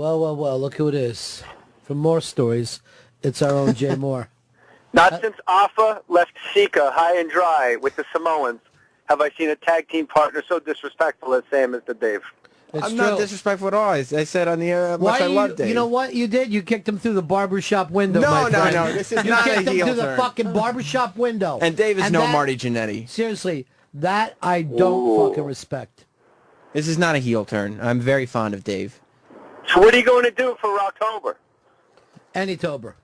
Well, look who it is. For more stories, it's our own Jay Mohr. Not since Afa left Sika high and dry with the Samoans have I seen a tag team partner so disrespectful as Sam is to Dave. I'm not disrespectful at all. I said on the air how much I love Dave. You know what you did? You kicked him through the barbershop window, No. You This is not a kicked him heel through the turn. fucking barbershop window. And Dave is no that- Marty Jannetty. Seriously, that I don't fucking respect. This is not a heel turn. I'm very fond of Dave. So what are you going to do for October? Anytober.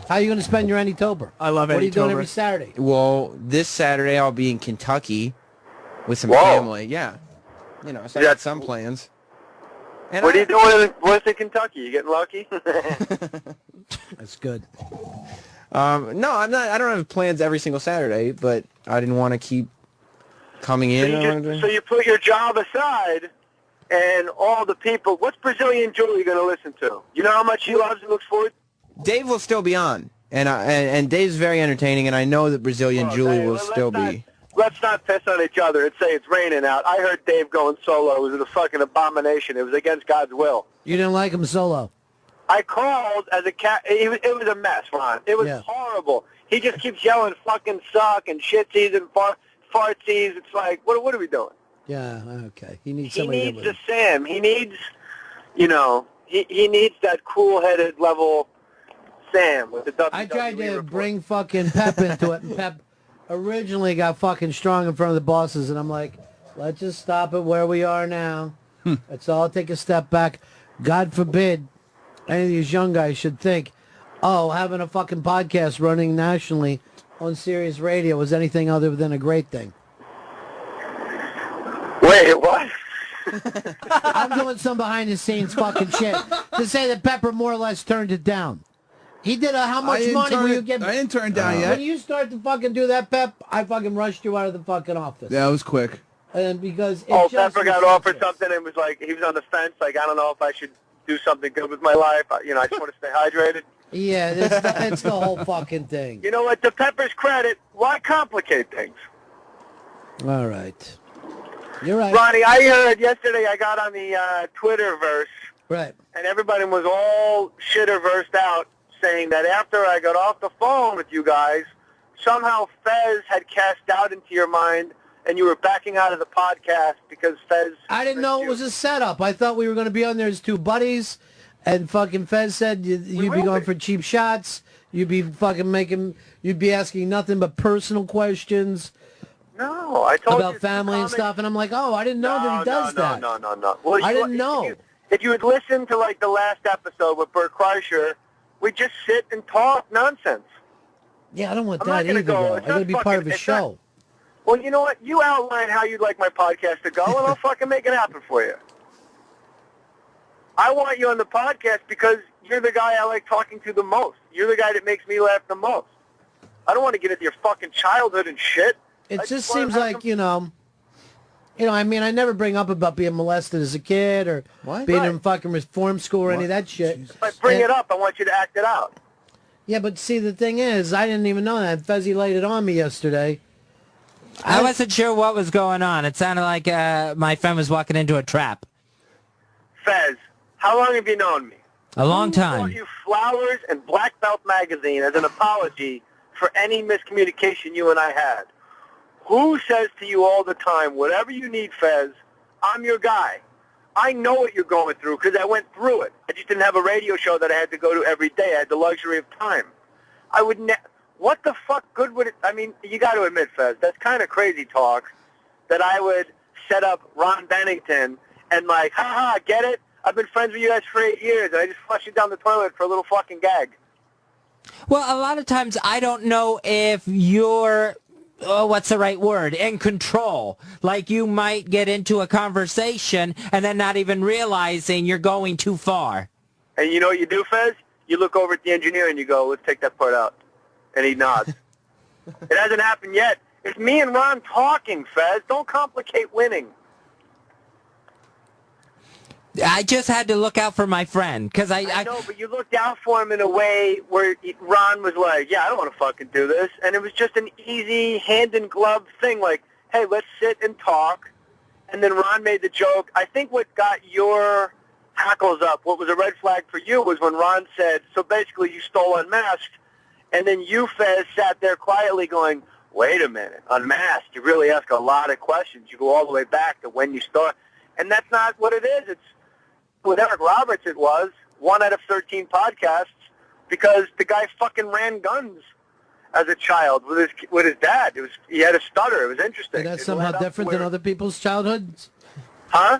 How are you going to spend your Anytober? I love What are you doing Anytober. every Saturday? Well, this Saturday I'll be in Kentucky with some Whoa. family. Yeah. You know, so I got some plans. And What are you doing? What's in Kentucky? You getting lucky? That's good. No, I'm not. I don't have plans every single Saturday, but I didn't want to keep coming in. So you put your job aside, and all the people. What's Brazilian Julie going to listen to? You know how much she loves and looks forward. Dave will still be on, and Dave's very entertaining, and I know that Brazilian Julie will still be. Let's not piss on each other and say it's raining out. I heard Dave going solo. It was a fucking abomination. It was against God's will. You didn't like him solo? I called as a cat. It was a mess, Ron. It was horrible. He just keeps yelling fucking suck and shitsies and fartsies. It's like, what are we doing? Yeah, okay. He needs He somebody needs a Sam. He needs, he needs that cool-headed level Sam with the WWE. I tried to bring fucking Pep into it, and Pep originally got fucking strong in front of the bosses, and I'm like, let's just stop it where we are now. Let's all take a step back. God forbid any of these young guys should think, oh, having a fucking podcast running nationally on Sirius Radio was anything other than a great thing. Wait, what? I'm doing some behind-the-scenes fucking shit to say that Pepper more or less turned it down. He did how much money will you give me? I didn't turn it down yet. When you start to fucking do that, Pep, I fucking rushed you out of the fucking office. Yeah, it was quick. And because Pepper got offered something and was like, he was on the fence, like, I don't know if I should do something good with my life. I just want to stay hydrated. Yeah, it's the whole fucking thing. You know what? To Pepper's credit, why complicate things? All right. You're right. Ronnie, I heard yesterday I got on the Twitterverse. Right. And everybody was all shitterversed out saying that after I got off the phone with you guys, somehow Fez had cast doubt into your mind and you were backing out of the podcast because Fez... I didn't know it was a setup. I thought we were going to be on there as two buddies, and fucking Fez said you'd be going for cheap shots, you'd be fucking you'd be asking nothing but personal questions. No, I told you about family and stuff, and I'm like, oh, I didn't know that he does that. No. Well, I didn't know. If you had listened to, like, the last episode with Bert Kreischer, we just sit and talk nonsense. Yeah, I don't want I'm that not gonna either, go- though. I it's got to not be part fucking- of a it's show. not- Well, you know what? You outline how you'd like my podcast to go, and I'll fucking make it happen for you. I want you on the podcast because you're the guy I like talking to the most. You're the guy that makes me laugh the most. I don't want to get into your fucking childhood and shit. It just seems like, I mean, I never bring up about being molested as a kid or being in fucking reform school or any of that shit. If I bring it up, I want you to act it out. Yeah, but see, the thing is, I didn't even know that. Fezzy laid it on me yesterday. I wasn't sure what was going on. It sounded like my friend was walking into a trap. Fez, how long have you known me? A long I time. brought you flowers and Black Belt magazine as an apology for any miscommunication you and I had. Who says to you all the time, whatever you need, Fez, I'm your guy. I know what you're going through because I went through it. I just didn't have a radio show that I had to go to every day. I had the luxury of time. I would what the fuck good would it... I mean, you got to admit, Fez, that's kind of crazy talk that I would set up Ron Bennington and like, ha-ha, get it? I've been friends with you guys for 8 years, and I just flushed you down the toilet for a little fucking gag. Well, a lot of times I don't know if you're, what's the right word, in control. Like you might get into a conversation and then not even realizing you're going too far. And you know what you do, Fez? You look over at the engineer and you go, let's take that part out. And he nods. It hasn't happened yet. It's me and Ron talking, Fez. Don't complicate winning. I just had to look out for my friend, because I know, but you looked out for him in a way where Ron was like, yeah, I don't want to fucking do this. And it was just an easy hand-in-glove thing, like, hey, let's sit and talk. And then Ron made the joke. I think what got your hackles up. What was a red flag for you was when Ron said, so basically you stole Unmasked, and then you, Fez, sat there quietly going, wait a minute, Unmasked, you really ask a lot of questions. You go all the way back to when you start. And that's not what it is. It's, with Eric Roberts it was, 1 out of 13 podcasts, because the guy fucking ran guns as a child with his dad. He had a stutter. It was interesting. And that's somehow different than other people's childhoods? Huh?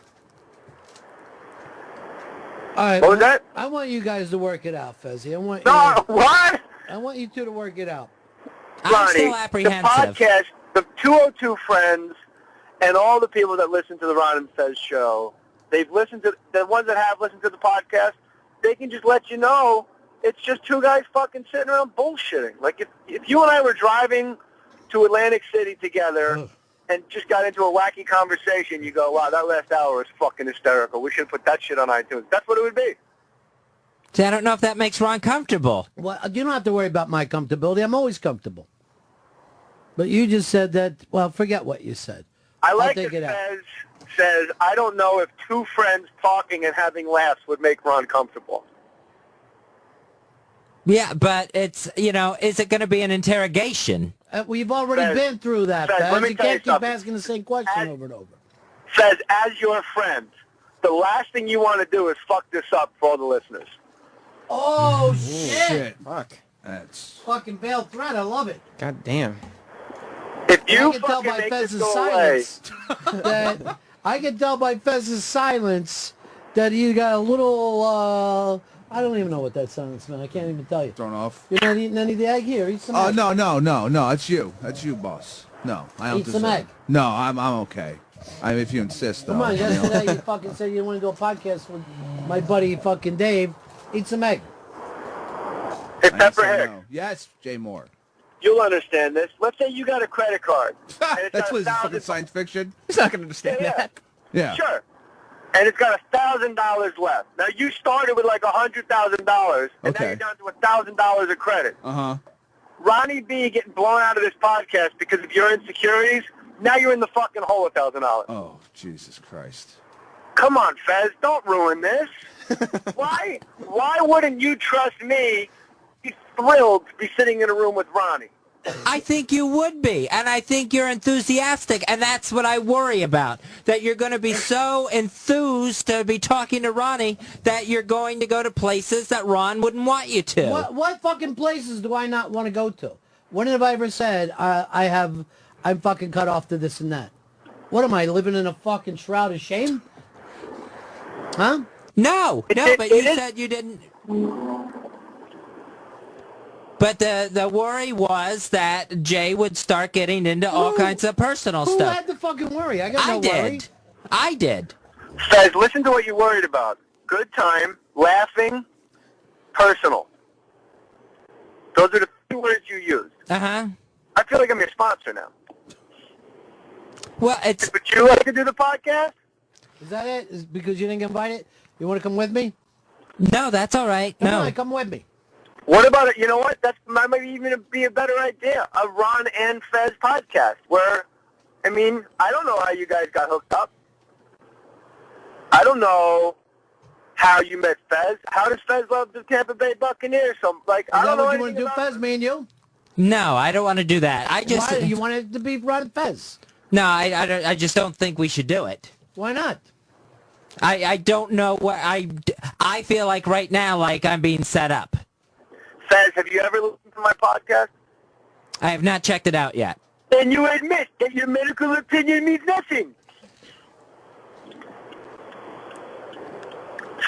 All right. What was that? I want you guys to work it out, Fezzy. What? I want you two to work it out. I'm Ronnie, still apprehensive. The podcast, the 202 friends, and all the people that listen to the Ron and Fez show, they've listened to, the ones that have listened to the podcast, they can just let you know it's just two guys fucking sitting around bullshitting. Like, if you and I were driving to Atlantic City together and just got into a wacky conversation, you go, wow, that last hour was fucking hysterical. We should put that shit on iTunes. That's what it would be. See, I don't know if that makes Ron comfortable. Well, you don't have to worry about my comfortability. I'm always comfortable. But you just said that, well, forget what you said. I like I'll that take it out. Fez says, I don't know if two friends talking and having laughs would make Ron comfortable. Yeah, but it's, is it going to be an interrogation? We've already Fez, been through that, Fez, Fez. let me You tell you can't keep something. asking the same question over and over. Says, as your friend, the last thing you want to do is fuck this up for all the listeners. Oh, shit. Fuck. That's Fucking veiled threat. I love it. God damn. If I you can tell fucking by make this Fez's go away, silence that I can tell by Fez's silence that you got a little. I don't even know what that silence meant. I can't even tell you. thrown off. You're not eating any of the egg here. Eat some Oh egg. no! That's you. That's you, boss. No, I don't. Eat some deserve- egg. No, I'm okay. If you insist, though. Come on, you know. yesterday you fucking said you want to do a podcast with my buddy fucking Dave. Eat some egg. hey, I didn't Pepper say Hick, no. Yes, Jay Moore. you'll understand this. Let's say you got a credit card. and it's That's got what 1,000 fucking science fiction. He's not going to understand Yeah. that. Yeah. Sure. And it's got $1,000 left. Now, you started with like $100,000, and now Okay. you're down to $1,000 of credit. Uh-huh. Ronnie B getting blown out of this podcast because of your insecurities, now you're in the fucking hole $1,000. Oh, Jesus Christ. Come on, Fez, don't ruin this. Why wouldn't you trust me, be thrilled to be sitting in a room with Ronnie? I think you would be, and I think you're enthusiastic, and that's what I worry about, that you're going to be so enthused to be talking to Ronnie that you're going to go to places that Ron wouldn't want you to. What fucking places do I not want to go to? When have I ever said I'm fucking cut off to this and that? What am I, living in a fucking shroud of shame? Huh? No, but it you is- said you didn't. But the worry was that Jay would start getting into all kinds of personal Who stuff. had the fucking worry? I got no worry. I did. Fez, listen to what you're worried about. Good time, laughing, personal. Those are the 2 words you used. Uh-huh. I feel like I'm your sponsor now. Well, it's... Would you like to do the podcast? Is that it? Is because you didn't get invited? You want to come with me? No, that's all right. Come No. on, come with me. What about it? You know what? That might even be a better idea. A Ron and Fez podcast where, I mean, I don't know how you guys got hooked up. I don't know how you met Fez. How does Fez love the Tampa Bay Buccaneers? So, like, Is I that don't know what you want anything to do, about Fez, me and you? No, I don't want to do that. I just... Why? You want it to be Ron and Fez? No, I just don't think we should do it. Why not? I don't know what... I feel like right now, like I'm being set up. Fez, have you ever listened to my podcast? I have not checked it out yet. Then you admit that your medical opinion means nothing.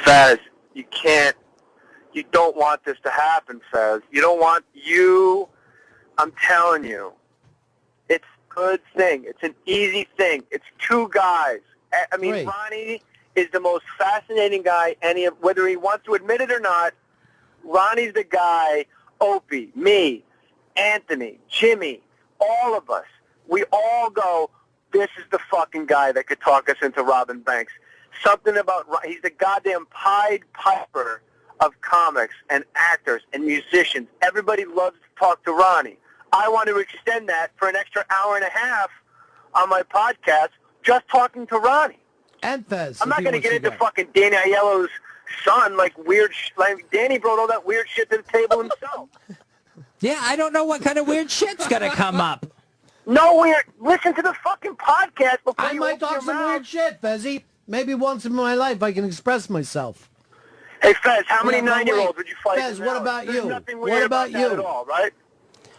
Fez, you don't want this to happen, Fez. You don't want I'm telling you, it's a good thing. It's an easy thing. It's 2 guys. I mean, Right. Ronnie is the most fascinating guy, whether he wants to admit it or not. Ronnie's the guy, Opie, me, Anthony, Jimmy, all of us. We all go, this is the fucking guy that could talk us into Robin Banks. Something about, he's the goddamn Pied Piper of comics and actors and musicians. Everybody loves to talk to Ronnie. I want to extend that for an extra hour and a half on my podcast, just talking to Ronnie. And Fez. I'm not going to get into fucking Danny Aiello's son, like weird. Like Danny brought all that weird shit to the table himself. Yeah, I don't know what kind of weird shit's gonna come up. No weird. Listen to the fucking podcast before I you might open talk your some mouth. weird shit, Fezzy. Maybe once in my life I can express myself. Hey Fez, how many Yeah, but 9-year-olds wait. would you fight? Fez, in what an about hour? There's you? nothing What weird about that you? at all, right?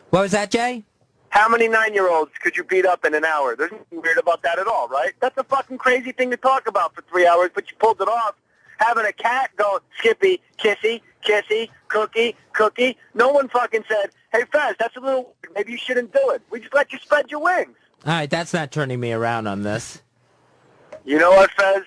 What was that, Jay? How many 9-year-olds could you beat up in an hour? There's nothing weird about that at all, right? That's a fucking crazy thing to talk about for 3 hours, but you pulled it off. Having a cat go, Skippy, kissy, kissy, cookie, cookie. No one fucking said, hey, Fez, that's a little weird. Maybe you shouldn't do it. We just let you spread your wings. All right, that's not turning me around on this. You know what, Fez?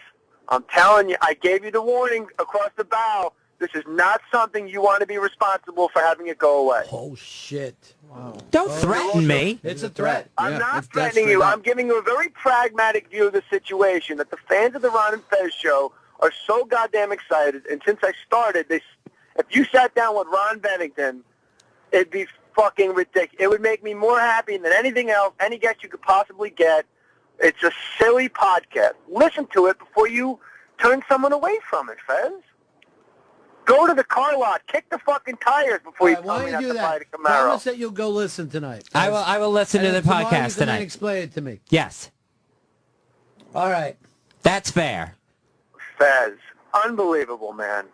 I'm telling you, I gave you the warning across the bow. This is not something you want to be responsible for having it go away. Oh, shit. Wow. Don't threaten me. It's a threat. I'm Yeah, not that's threatening you. straight up. I'm giving you a very pragmatic view of the situation that the fans of the Ron and Fez show are so goddamn excited. And since I started, if you sat down with Ron Bennington, it'd be fucking ridiculous. It would make me more happy than anything else, any guest you could possibly get. It's a silly podcast. Listen to it before you turn someone away from it, Fez. Go to the car lot, kick the fucking tires before All you right, tell why me don't not you to do buy that? the Camaro. Promise that you'll go listen tonight. Fez. I will listen to And the tomorrow podcast you can then tonight. explain it to me. Yes, All right. that's fair. Fez, unbelievable, man.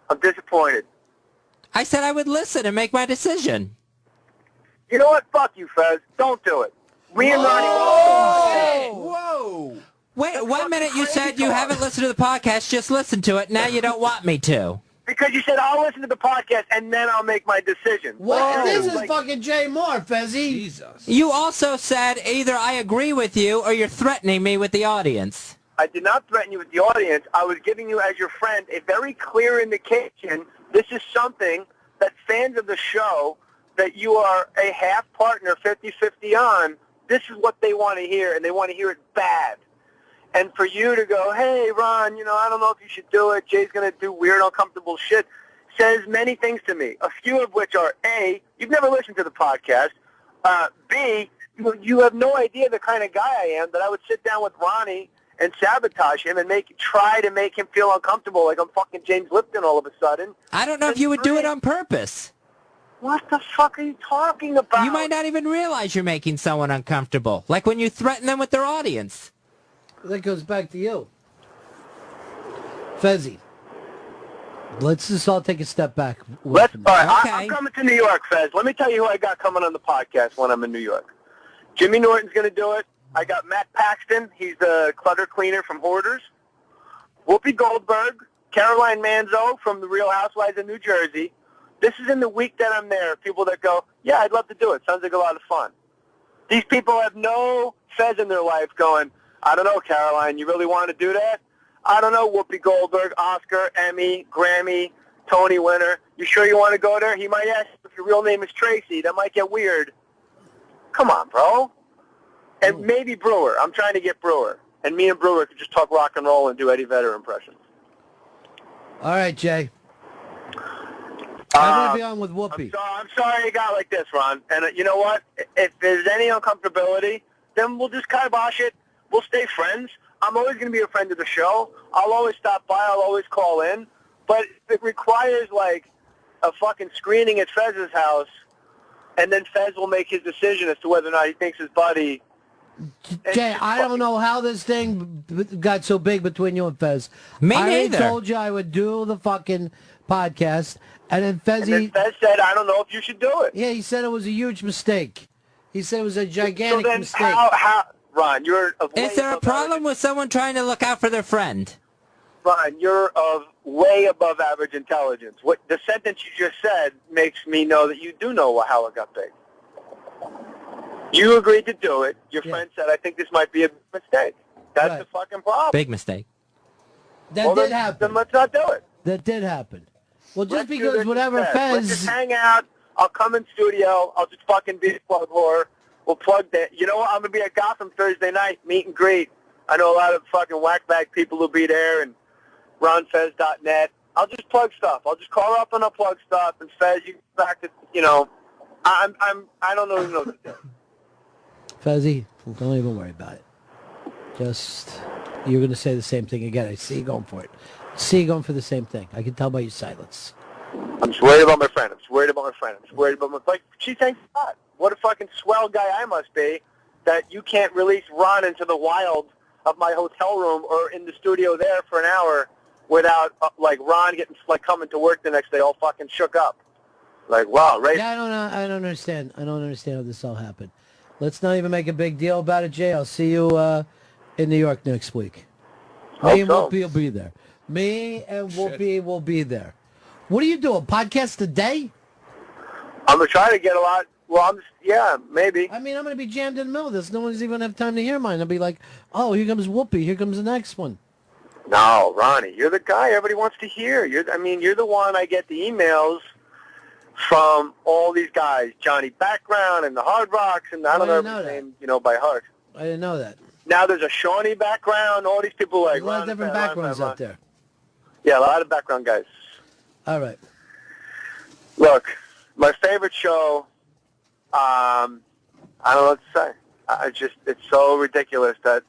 I'm disappointed. I said I would listen and make my decision. You know what? Fuck you, Fez. Don't do it. Me and Ronnie Whoa! Wait, 1 minute you crazy said you talk. haven't listened to the podcast, just listen to it. Now you don't want me to. because you said I'll listen to the podcast and then I'll make my decision. What? This is Like, fucking Jay Mohr, Fezzy. Jesus. You also said either I agree with you or you're threatening me with the audience. I did not threaten you with the audience. I was giving you, as your friend, a very clear indication. This is something that fans of the show, that you are a half partner, 50-50 on, this is what they want to hear, and they want to hear it bad. And for you to go, hey, Ron, I don't know if you should do it. Jay's going to do weird, uncomfortable shit, says many things to me, a few of which are, A, you've never listened to the podcast. B, you have no idea the kind of guy I am that I would sit down with Ronnie and sabotage him and try to make him feel uncomfortable like I'm fucking James Lipton all of a sudden. I don't know if you would do it on purpose. What the fuck are you talking about? You might not even realize you're making someone uncomfortable. Like when you threaten them with their audience. That goes back to you. Fezzy. Let's just all take a step back. All right, Okay. I'm coming to New York, Fez. Let me tell you who I got coming on the podcast when I'm in New York. Jimmy Norton's going to do it. I got Matt Paxton. He's the clutter cleaner from Hoarders. Whoopi Goldberg. Caroline Manzo from The Real Housewives of New Jersey. This is in the week that I'm there. People that go, yeah, I'd love to do it. Sounds like a lot of fun. These people have no Fez in their life going, I don't know, Caroline, you really want to do that? I don't know, Whoopi Goldberg, Oscar, Emmy, Grammy, Tony winner. You sure you want to go there? He might ask if your real name is Tracy. That might get weird. Come on, bro. And maybe Brewer. I'm trying to get Brewer. And me and Brewer could just talk rock and roll and do Eddie Vedder impressions. All right, Jay. I'm going to be on with Whoopi. I'm sorry it got like this, Ron. And you know what? If there's any uncomfortability, then we'll just kibosh it. We'll stay friends. I'm always going to be a friend of the show. I'll always stop by. I'll always call in. But if it requires, like, a fucking screening at Fez's house, and then Fez will make his decision as to whether or not he thinks his buddy... Jay, I don't know how this thing got so big between you and Fez. Me I already neither. told you I would do the fucking podcast, and then And then Fezzy... Fez said, I don't know if you should do it. Yeah, he said it was a huge mistake. He said it was a So gigantic then mistake. how... Ron, you're... Is there a problem with someone trying to look out for their friend? Ron, you're of way above average intelligence. What the sentence you just said makes me know that you do know how it got big. You agreed to do it. Your friend said, I think this might be a mistake. That's Right. the fucking problem. Big mistake. That did then happen. let's not do it. That did happen. Well, just Let's do because this whatever instead. Let's just Fez... hang out. I'll come in studio. I'll just fucking be a plug whore. We'll plug that. You know what? I'm going to be at Gotham Thursday night, meet and greet. I know a lot of fucking whackbag people will be there, and ronfez.net. I'll just plug stuff. I'll just call up and I'll plug stuff. And Fez, you back to, I don't know what to do. Fezzy, don't even worry about it. Just, you're going to say the same thing again. I see you going for it. See you going for the same thing. I can tell by your silence. I'm just worried about my friend. I'm just worried about my friend. I'm just worried about my... Like, gee, thank God. What a fucking swell guy I must be that you can't release Ron into the wild of my hotel room or in the studio there for an hour without, like, Ron getting, like, coming to work the next day all fucking shook up. Like, wow, right? Yeah, I don't understand. I don't understand how this all happened. Let's not even make a big deal about it, Jay. I'll see you in New York next week. Me and so. Whoopi will be there. Me and Whoopi will be there. What do you do, a podcast a day? I'm going to try to get a lot. Well, yeah, maybe. I mean, I'm going to be jammed in the middle of this. No one's even going to have time to hear mine. I'll be like, oh, here comes Whoopi. Here comes the next one. No, Ronnie, you're the guy everybody wants to hear. You're the one I get the emails from all these guys, Johnny Background and the Hard Rocks, and I don't know his name, by heart. I didn't know that. Now there's a Shawnee Background. All these people like There's a lot of different backgrounds out there. Yeah, a lot of background guys. All right. Look, my favorite show. I don't know what to say. It's so ridiculous that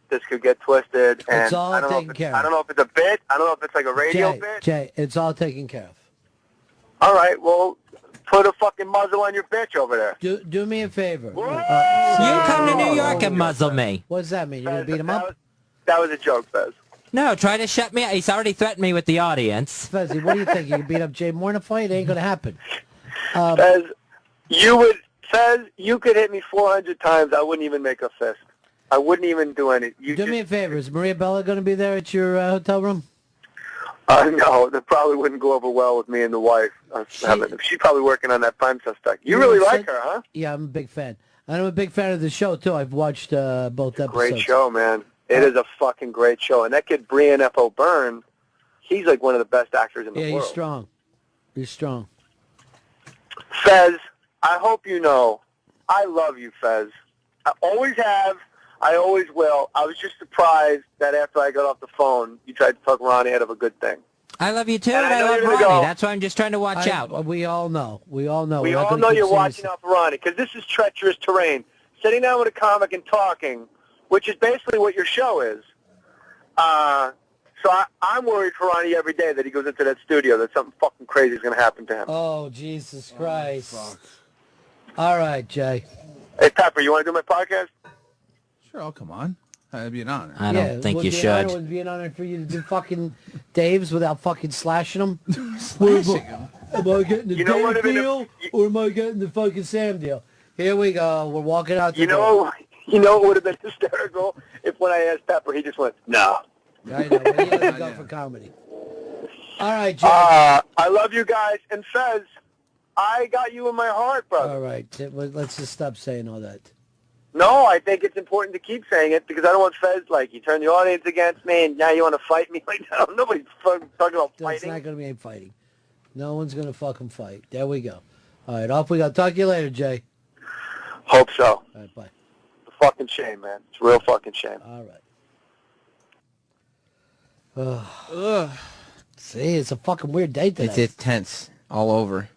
this could get twisted. And It's all taken care of. I don't know if it's a bit. I don't know if it's like a radio bit. Jay, it's all taken care of. All right, well, put a fucking muzzle on your bitch over there. Do me a favor. You come to New York and muzzle me. What does that mean? You're going to beat him up? That was a joke, Fez. No, try to shut me up. He's already threatened me with the audience. Fezzy, what do you think? You can beat up Jay Mohr in a fight? It ain't going to happen. Fez, you could hit me 400 times. I wouldn't even make a fist. I wouldn't even do any. Do me a favor. Is Maria Bella going to be there at your hotel room? No, that probably wouldn't go over well with me and the wife. She's probably working on that Prime Suspect. You really like her, huh? Yeah, I'm a big fan. And I'm a big fan of the show, too. I've watched both episodes. Great show, man. It is a fucking great show. And that kid, Brian F. O'Byrne, he's like one of the best actors in the world. Yeah, he's strong. He's strong. Fez, I hope you know, I love you, Fez. I always have. I always will. I was just surprised that after I got off the phone, you tried to talk Ronnie out of a good thing. I love you too, And and I know I love you're Ronnie. gonna go- That's why I'm just trying to watch out. We all know. We all know. We We're not all gonna know keep you're saying watching this- out for Ronnie, because this is treacherous terrain. Sitting down with a comic and talking, which is basically what your show is. So I'm worried for Ronnie every day that he goes into that studio, that something fucking crazy is going to happen to him. Oh, Jesus Christ. All right, Jay. Hey, Pepper, you want to do my podcast? Sure, I'll come on. That'd be an honor. I don't think you It should. would be an honor for you to do fucking Dave's without fucking slashing them. Slashing him. Am I getting the You know what, Dave if it- deal or am I getting the fucking Sam deal? Here we go. We're walking out the You door. know what would have been hysterical if when I asked Pepper, he just went, no. I know. Well, you gotta go for comedy. All right, Jay. I love you guys. And Fez, I got you in my heart, brother. All right. Let's just stop saying all that. No, I think it's important to keep saying it because I don't want Fez, like, you turn the audience against me and now you want to fight me. Like, no, nobody's fucking talking about There's fighting. not going to be any fighting. No one's going to fucking fight. There we go. All right, off we go. Talk to you later, Jay. Hope so. All right, bye. It's a fucking shame, man. It's a real fucking shame. All right. Ugh. See, it's a fucking weird day today. It's tense all over.